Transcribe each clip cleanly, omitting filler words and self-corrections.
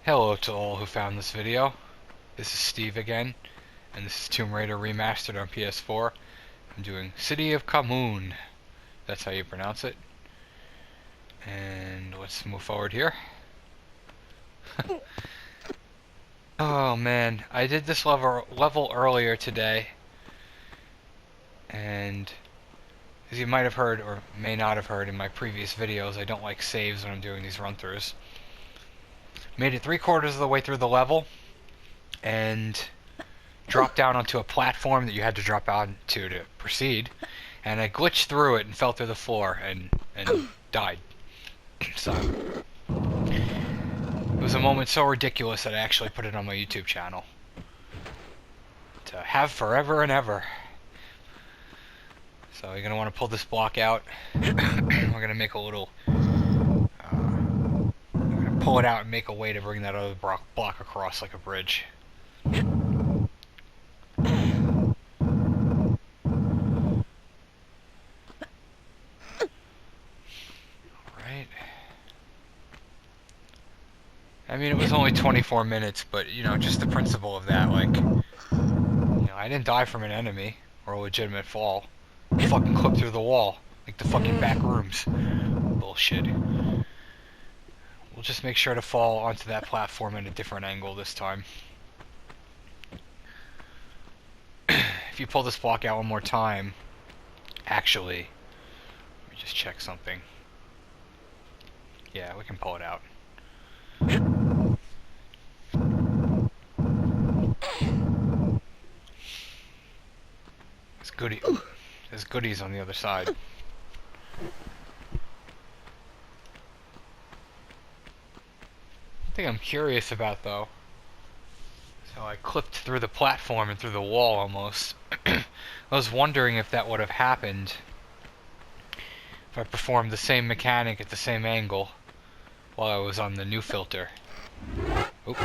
Hello to all who found this video. This is Steve again, and this is Tomb Raider Remastered on PS4. I'm doing City of Khamoon. That's how you pronounce it. And let's move forward here. Oh man, I did this level earlier today, and as you might have heard or may not have heard in my previous videos, I don't like saves when I'm doing these run-throughs. Made it 3/4 of the way through the level, and dropped down onto a platform that you had to drop onto to proceed, and I glitched through it and fell through the floor and died. So it was a moment so ridiculous that I actually put it on my YouTube channel to have forever and ever. So you're gonna want to pull this block out. We're gonna make a little. We're gonna pull it out and make a way to bring that other block across like a bridge. I mean, it was only 24 minutes, but, you know, just the principle of that, like, you know, I didn't die from an enemy, or a legitimate fall. I fucking clipped through the wall, like the fucking back rooms. Bullshit. We'll just make sure to fall onto that platform at a different angle this time. If you pull this block out one more time, actually, let me just check something. Yeah, we can pull it out. There's goodies on the other side. Thing I'm curious about, though. So I clipped through the platform and through the wall almost. I was wondering if that would have happened if I performed the same mechanic at the same angle while I was on the new filter. Oop.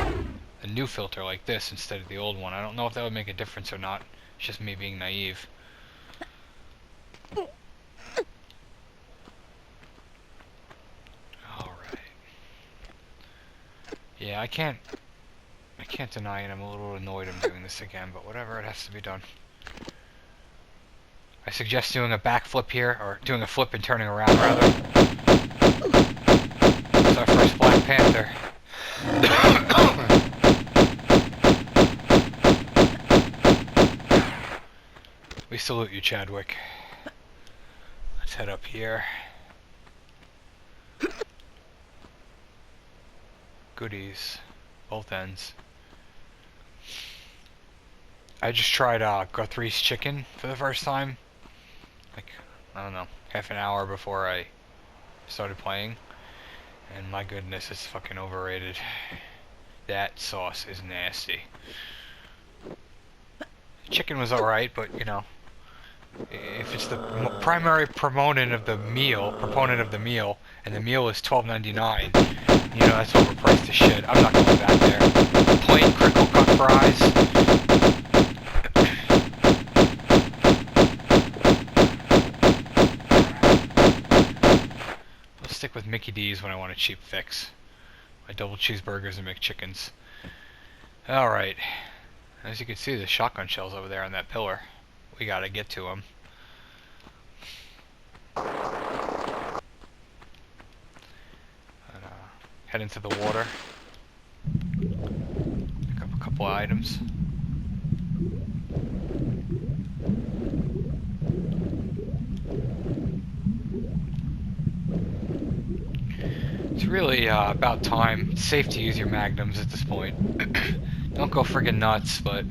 The new filter like this instead of the old one. I don't know if that would make a difference or not. It's just me being naive. Alright. Yeah, I can't deny it. I'm a little annoyed I'm doing this again, but whatever, it has to be done. I suggest doing a backflip here, or doing a flip and turning around, rather. It's our first Black Panther. We salute you, Chadwick. Let's head up here. Goodies. Both ends. I just tried Guthrie's chicken for the first time. Like, I don't know, half an hour before I started playing. And my goodness, it's fucking overrated. That sauce is nasty. Chicken was alright, but you know, if it's the primary proponent of the meal, and the meal is $12.99, you know that's overpriced as shit. I'm not going back there. Plain crinkle cut fries. I'll stick with Mickey D's when I want a cheap fix. My double cheeseburgers and McChickens. All right. As you can see, there's shotgun shells over there on that pillar. We gotta get to them. Head into the water. Pick up a couple of items. It's really about time. It's safe to use your magnums at this point. Don't go friggin' nuts, but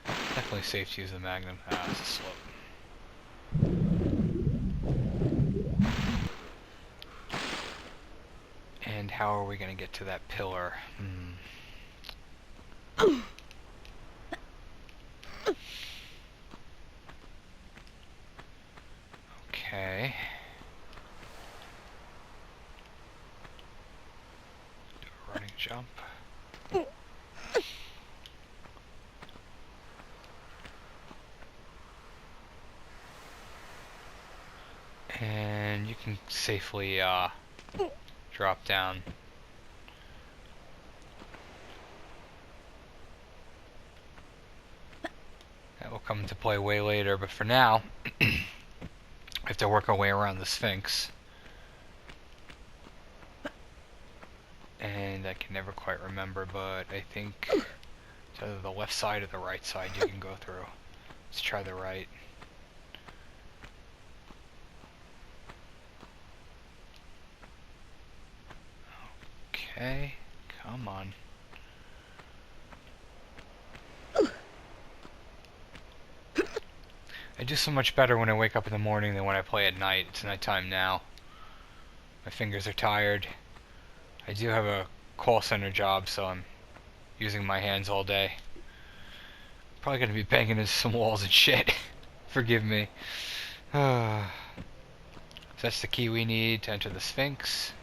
definitely safe to use the magnum. Ah, it's a slope. And how are we gonna get to that pillar? Okay. Do a running jump. And you can safely drop down That will come into play way later, but for now, we have to work our way around the Sphinx. And I can never quite remember, but I think it's either the left side or the right side you can go through. Let's try the right. Okay, come on. I do so much better when I wake up in the morning than when I play at night. It's nighttime now. My fingers are tired. I do have a call center job, so I'm using my hands all day. Probably gonna be banging into some walls and shit. Forgive me. So that's the key we need to enter the Sphinx.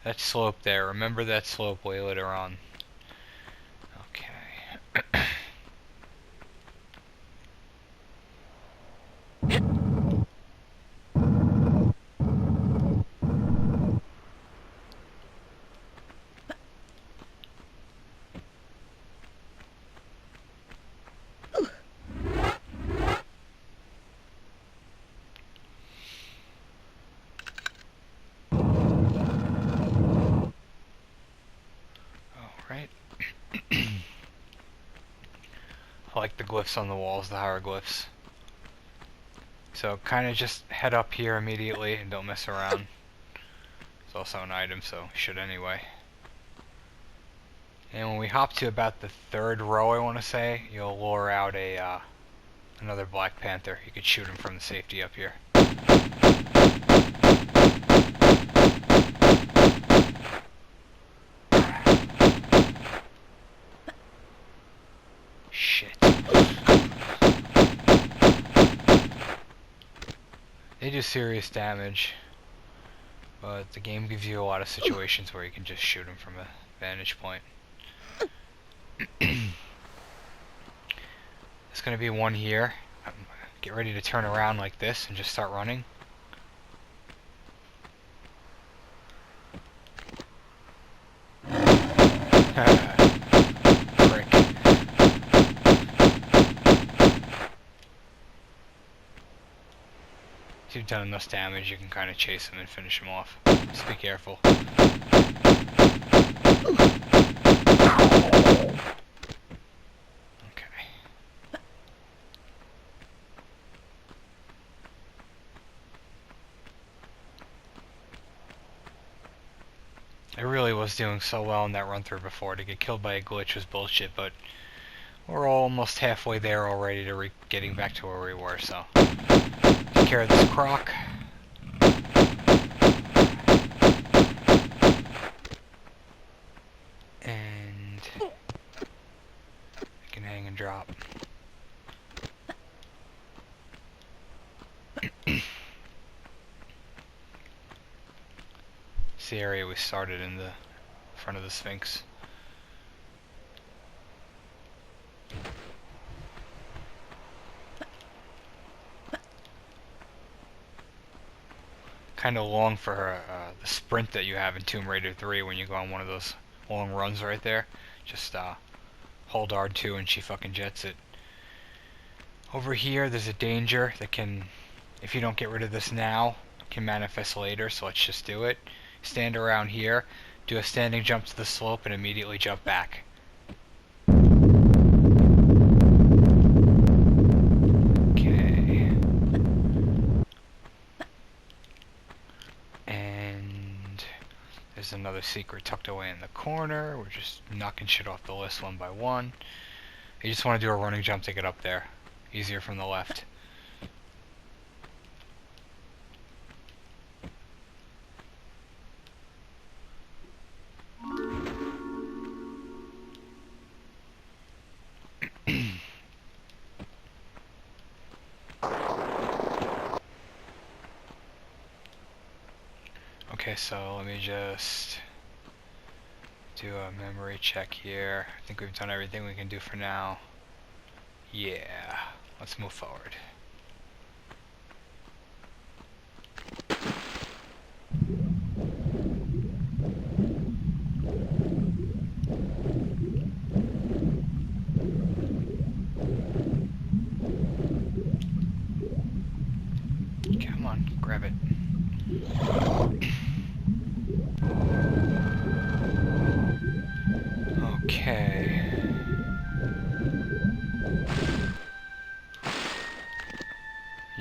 That slope there. Remember that slope way later on. Okay. Alright. I like the glyphs on the walls, the hieroglyphs. So kind of just head up here immediately and don't mess around. It's also an item, so we should anyway. And when we hop to about the third row, I want to say, you'll lure out a another Black Panther. You could shoot him from the safety up here. Shit. They do serious damage, but the game gives you a lot of situations where you can just shoot them from a vantage point. There's gonna be one here. Get ready to turn around like this and just start running. Frick. If you've done enough damage, you can kind of chase them and finish them off. Just be careful. I really was doing so well in that run through before. To get killed by a glitch was bullshit, but we're almost halfway there already to getting back to where we were, so take care of this croc. And I can hang and drop. It's the area we started in the front of the Sphinx. Kind of long for the sprint that you have in Tomb Raider 3 when you go on one of those long runs right there. Just hold R2 and she fucking jets it. Over here there's a danger that can, if you don't get rid of this now, can manifest later, so let's just do it. Stand around here, do a standing jump to the slope, and immediately jump back. Okay. And there's another secret tucked away in the corner. We're just knocking shit off the list one by one. You just want to do a running jump to get up there. Easier from the left. Okay, so let me just do a memory check here. I think we've done everything we can do for now. Yeah, let's move forward.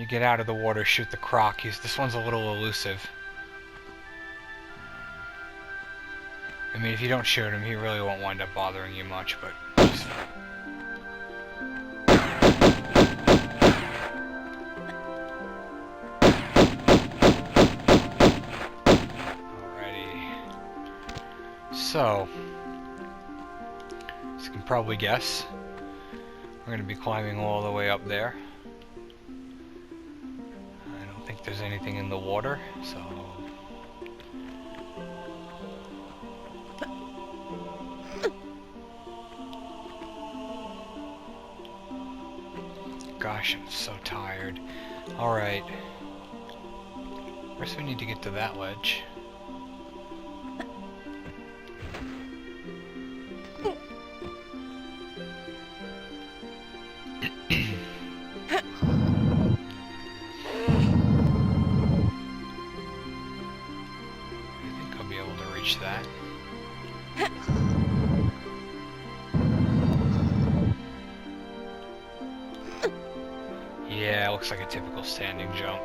you get out of the water, shoot the croc. This one's a little elusive. I mean, if you don't shoot him, he really won't wind up bothering you much, but... Just... Alrighty. So... as you can probably guess, we're going to be climbing all the way up there. I don't think there's anything in the water, so... Gosh, I'm so tired. Alright. First we need to get to that ledge. That. Yeah, it looks like a typical standing jump.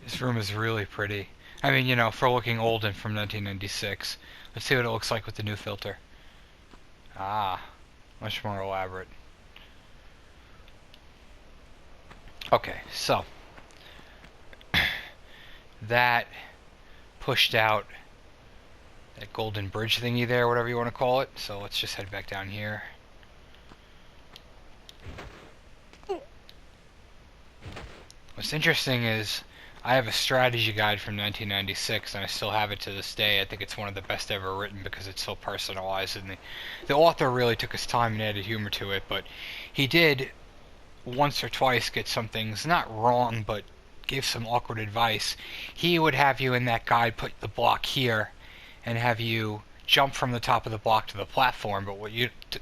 This room is really pretty. I mean, you know, for looking old and from 1996. Let's see what it looks like with the new filter. Ah, much more elaborate. Okay, so that pushed out that golden bridge thingy there, whatever you want to call it. So let's just head back down here. What's interesting is I have a strategy guide from 1996, and I still have it to this day. I think it's one of the best ever written because it's so personalized, and the author really took his time and added humor to it, but he did once or twice get some things not wrong, but gave some awkward advice. He would have you in that guide put the block here and have you jump from the top of the block to the platform, but what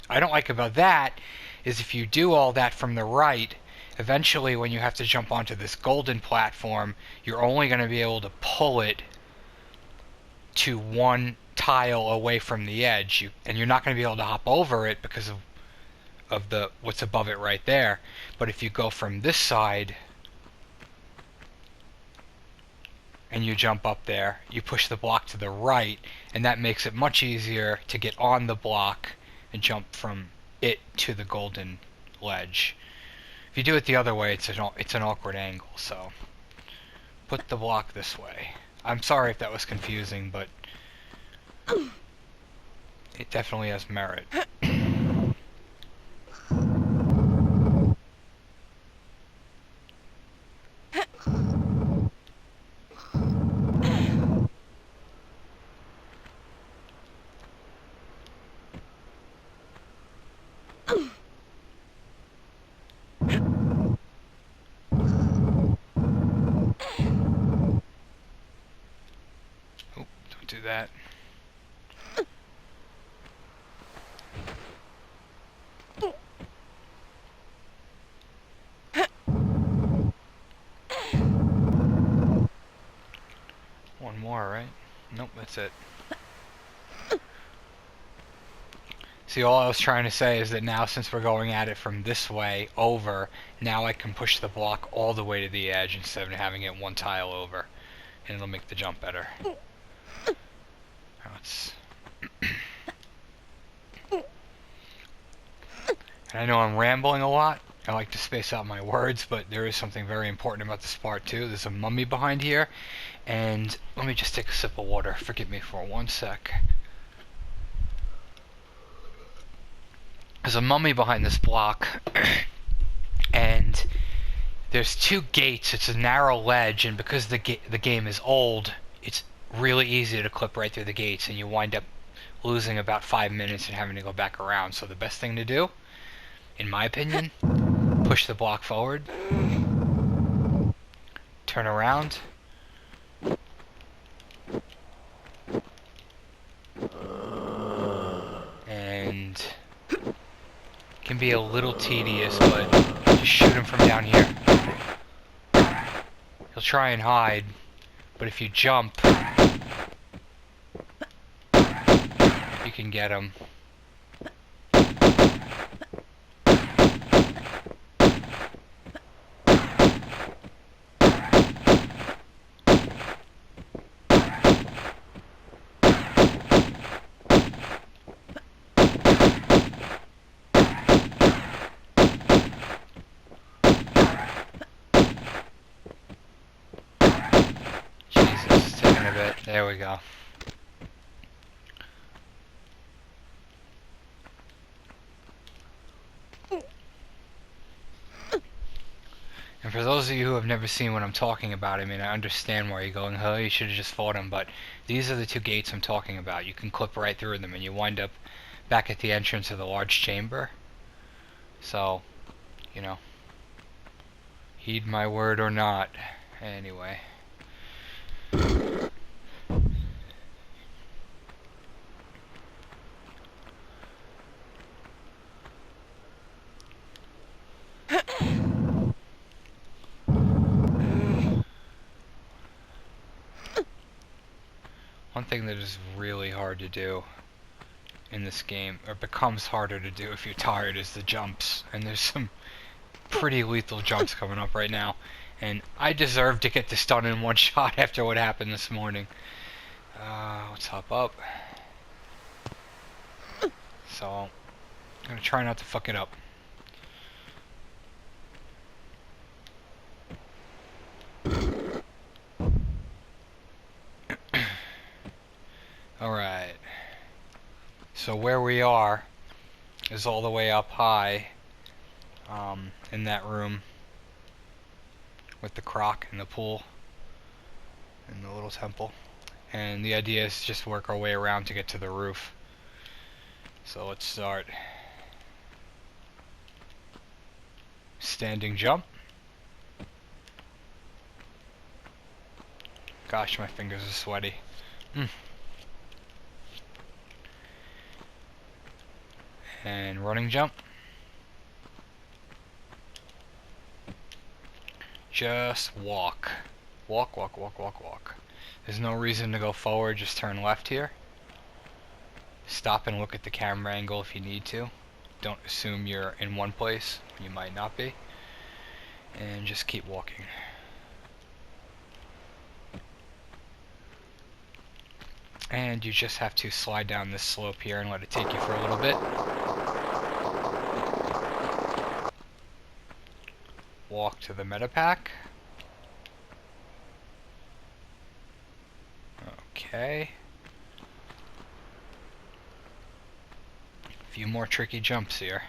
I don't like about that is if you do all that from the right, eventually when you have to jump onto this golden platform, you're only going to be able to pull it to one tile away from the edge, and you're not going to be able to hop over it because of the what's above it right there. But if you go from this side and you jump up there, you push the block to the right, and that makes it much easier to get on the block and jump from it to the golden ledge. If you do it the other way, it's an awkward angle, so put the block this way. I'm sorry if that was confusing, but it definitely has merit. Do that. One more, right? Nope, that's it. See, all I was trying to say is that now, since we're going at it from this way over, now I can push the block all the way to the edge instead of having it one tile over, and it'll make the jump better. And I know I'm rambling a lot. I like to space out my words, but there is something very important about this part too. There's a mummy behind here, and let me just take a sip of water. Forgive me for 1 sec. There's a mummy behind this block, and there's 2 gates. It's a narrow ledge, and because the game is old, it's really easy to clip right through the gates, and you wind up losing about 5 minutes and having to go back around. So the best thing to do, in my opinion, push the block forward, turn around, Can be a little tedious, but just shoot him from down here. He'll try and hide, but if you jump, you can get him. Jesus, taking a bit. There we go. And for those of you who have never seen what I'm talking about, I mean, I understand why you're going, huh, you should have just fought him, but these are the two gates I'm talking about. You can clip right through them, and you wind up back at the entrance of the large chamber. So, you know, heed my word or not. Anyway. One thing that is really hard to do in this game, or becomes harder to do if you're tired, is the jumps. And there's some pretty lethal jumps coming up right now. And I deserve to get this done in one shot after what happened this morning. Let's hop up. So, I'm gonna try not to fuck it up. Alright. So where we are is all the way up high in that room with the croc and the pool and the little temple. And the idea is just work our way around to get to the roof. So let's start. Standing jump. Gosh, my fingers are sweaty. And running jump. Just walk. Walk, walk, walk, walk, walk. There's no reason to go forward, just turn left here. Stop and look at the camera angle if you need to. Don't assume you're in one place, you might not be. And just keep walking. And you just have to slide down this slope here and let it take you for a little bit. Walk to the meta pack. Okay. A few more tricky jumps here.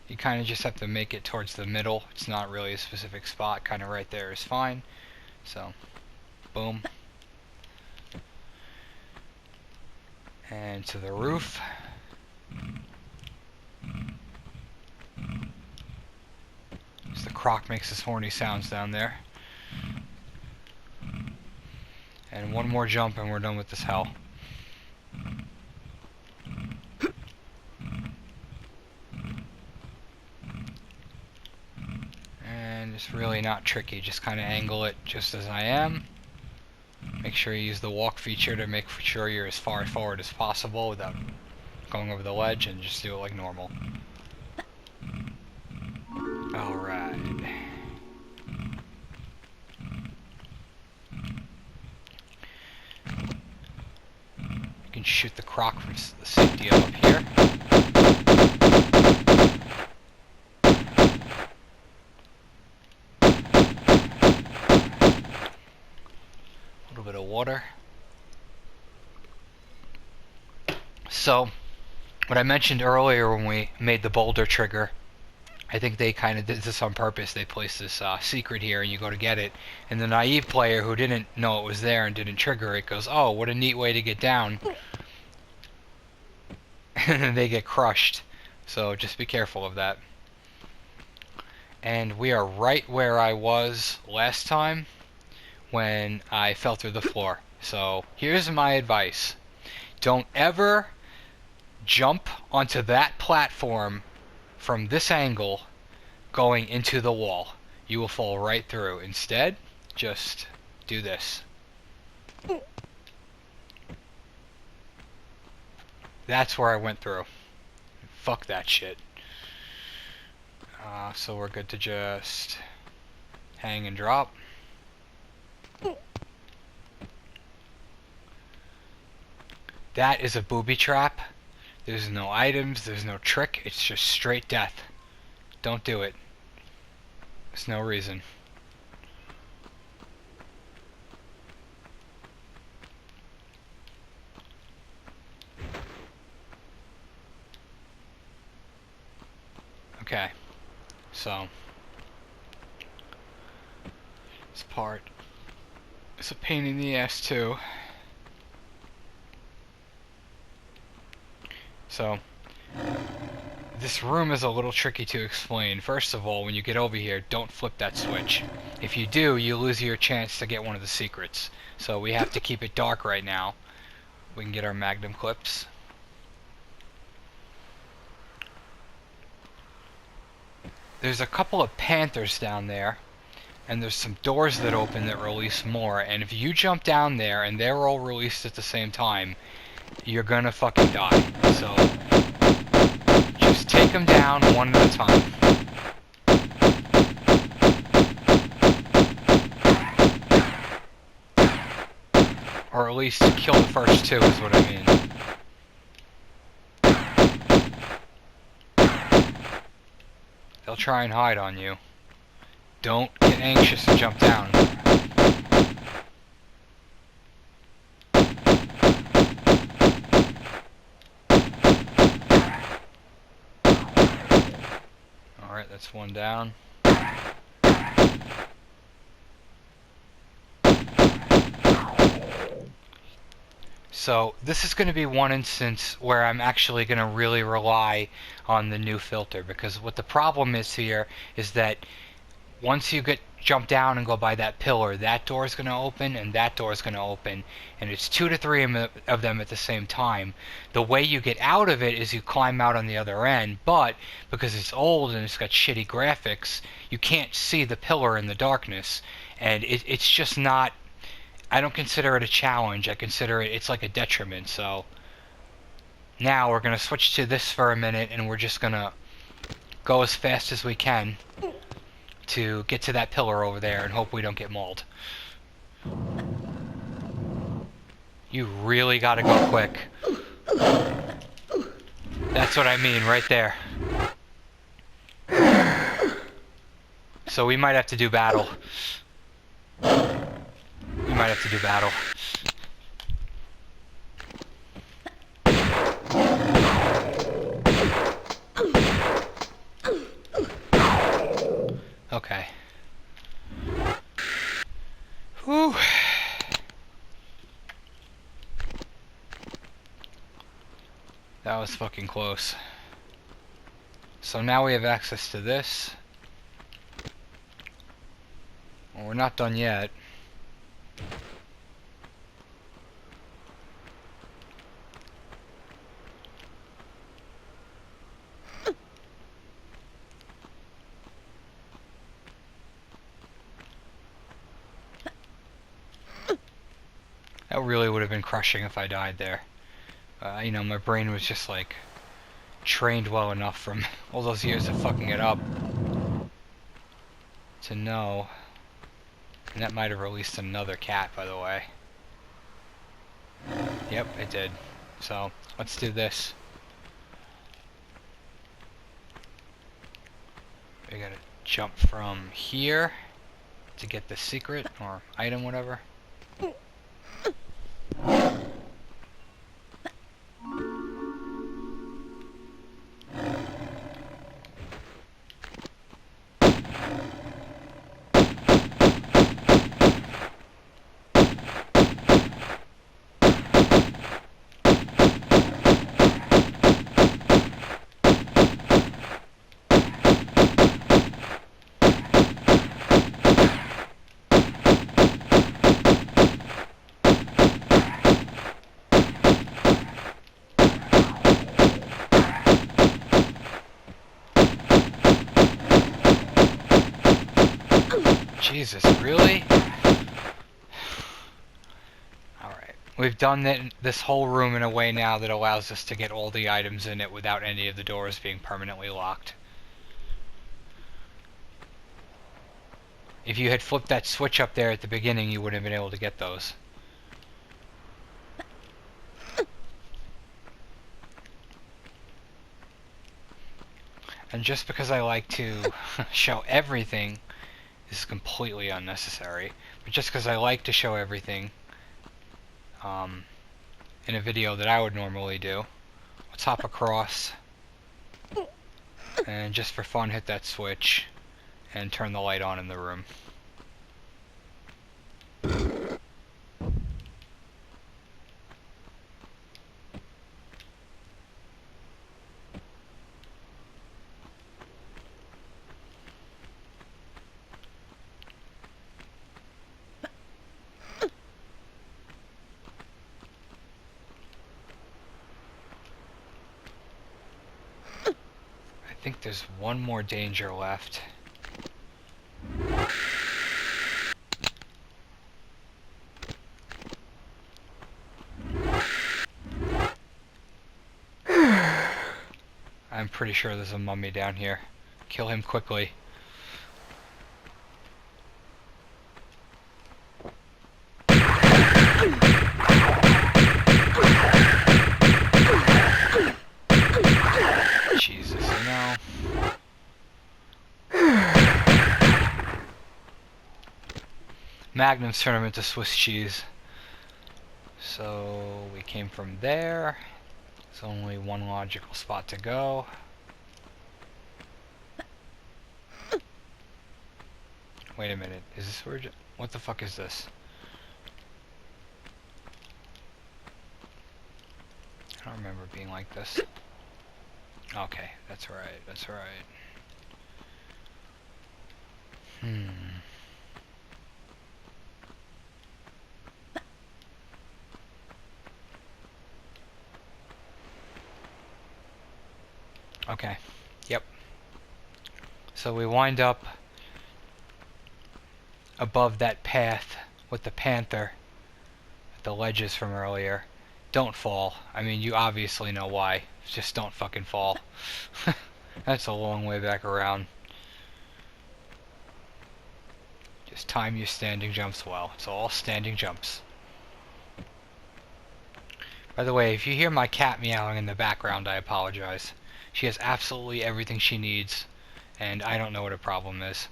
You kind of just have to make it towards the middle. It's not really a specific spot. Kind of right there is fine. So, boom. And to the roof. As the croc makes his horny sounds down there. And one more jump and we're done with this hell. And it's really not tricky, just kind of angle it just as I am. Make sure you use the walk feature to make sure you're as far forward as possible without going over the ledge, and just do it like normal. Alright. You can shoot the croc from the safety of up here. A little bit of water. So, what I mentioned earlier when we made the boulder trigger, I think they kind of did this on purpose. They placed this secret here, and you go to get it, and the naive player who didn't know it was there and didn't trigger it goes, "Oh, what a neat way to get down," and then they get crushed. So just be careful of that. And we are right where I was last time when I fell through the floor. So here's my advice: don't ever jump onto that platform from this angle going into the wall. You will fall right through. Instead, just do this. That's where I went through. Fuck that shit. So we're good to just hang and drop. That is a booby trap. There's no items, there's no trick, it's just straight death. Don't do it. There's no reason. Okay, so this part is a pain in the ass too. So this room is a little tricky to explain. First of all, when you get over here, don't flip that switch. If you do, you lose your chance to get one of the secrets. So we have to keep it dark right now. We can get our magnum clips. There's a couple of panthers down there, and there's some doors that open that release more, and if you jump down there and they're all released at the same time, you're gonna fucking die. So just take them down one at a time. Or at least kill the first two is what I mean. They'll try and hide on you. Don't get anxious and jump down. Alright, that's one down. So this is going to be one instance where I'm actually going to really rely on the new filter, because what the problem is here is that once you jump down and go by that pillar, that door is going to open and that door is going to open, and it's 2 to 3 of them at the same time. The way you get out of it is you climb out on the other end, but because it's old and it's got shitty graphics, you can't see the pillar in the darkness, and it's just not. I don't consider it a challenge. I consider it's like a detriment. So now we're going to switch to this for a minute, and we're just going to go as fast as we can to get to that pillar over there and hope we don't get mauled. You really got to go quick. That's what I mean right there. So we might have to do battle. We might have to do battle. Okay. Whew. That was fucking close. So now we have access to this. Well, we're not done yet. That really would have been crushing if I died there. You know, my brain was just like trained well enough from all those years of fucking it up to know. And that might have released another cat, by the way. Yep, it did. So, let's do this. We gotta jump from here to get the secret, or item, whatever. Jesus, really? Alright. We've done this whole room in a way now that allows us to get all the items in it without any of the doors being permanently locked. If you had flipped that switch up there at the beginning, you wouldn't have been able to get those. And just because I like to show everything, this is completely unnecessary, but just because I like to show everything in a video that I would normally do, let's hop across and just for fun hit that switch and turn the light on in the room. I think there's one more danger left. I'm pretty sure there's a mummy down here. Kill him quickly. Jesus, you know. Magnums turn them into Swiss cheese. So we came from there. There's only one logical spot to go. Wait a minute. Is this where? What the fuck is this? I don't remember being like this. Okay, that's right. That's right. Okay. Yep. So we wind up above that path with the panther at the ledges from earlier. Don't fall. I mean, you obviously know why. Just don't fucking fall. That's a long way back around. Just time your standing jumps well. It's all standing jumps. By the way, if you hear my cat meowing in the background, I apologize. She has absolutely everything she needs, and I don't know what her problem is.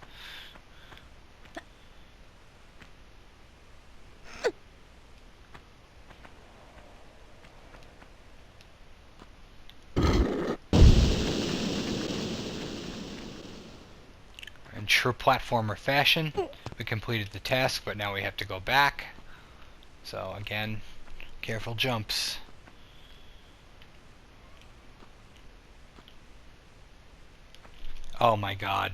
In true platformer fashion, we completed the task, but now we have to go back. So again, careful jumps. Oh my god.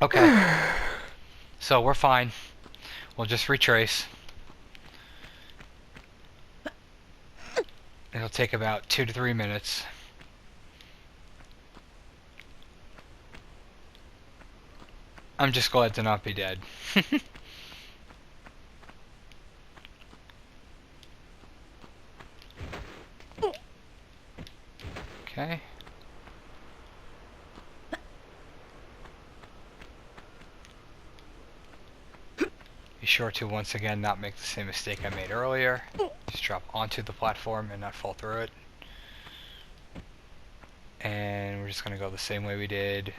Okay. So we're fine. We'll just retrace. It'll take about 2 to 3 minutes. I'm just glad to not be dead. Okay. Be sure to once again not make the same mistake I made earlier. Just drop onto the platform and not fall through it. And we're just gonna go the same way we did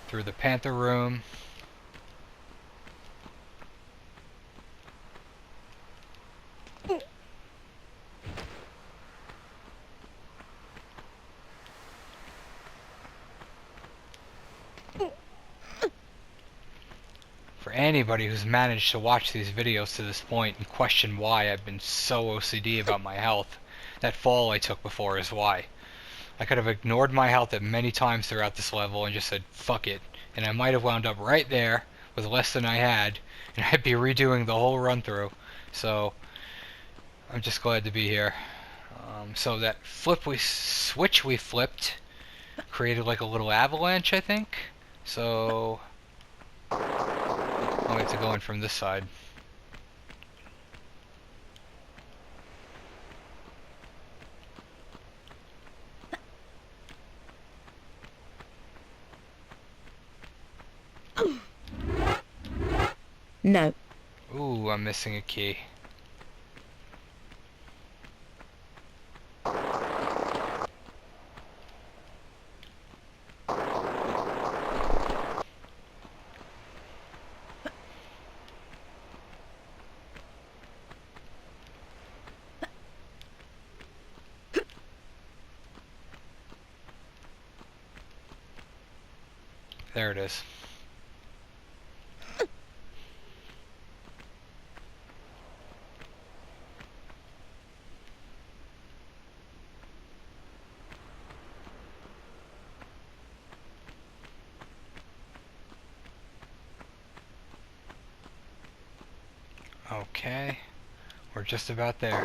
through the panther room. For anybody who's managed to watch these videos to this point and question why I've been so OCD about my health, that fall I took before is why. I could have ignored my health at many times throughout this level and just said, fuck it, and I might have wound up right there with less than I had, and I'd be redoing the whole run through. So, I'm just glad to be here. So that switch we flipped created like a little avalanche, I think. So I'll have to go in from this side. No. Ooh, I'm missing a key. There it is. Okay, we're just about there.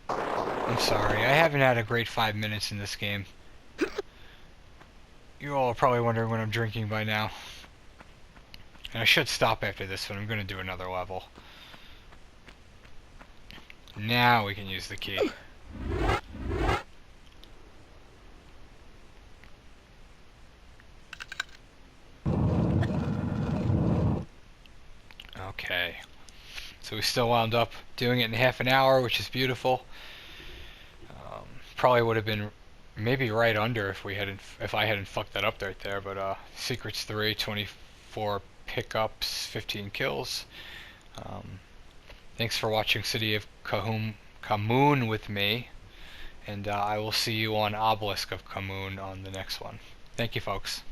I'm sorry, I haven't had a great 5 minutes in this game. You all are probably wondering what I'm drinking by now. And I should stop after this, but I'm going to do another level. Now we can use the key. Okay. So we still wound up doing it in half an hour, which is beautiful. Probably would have been maybe right under if I hadn't fucked that up right there. But Secrets 3, 24 pickups, 15 kills. Thanks for watching City of Khamoon with me, and I will see you on Obelisk of Khamoon on the next one. Thank you, folks.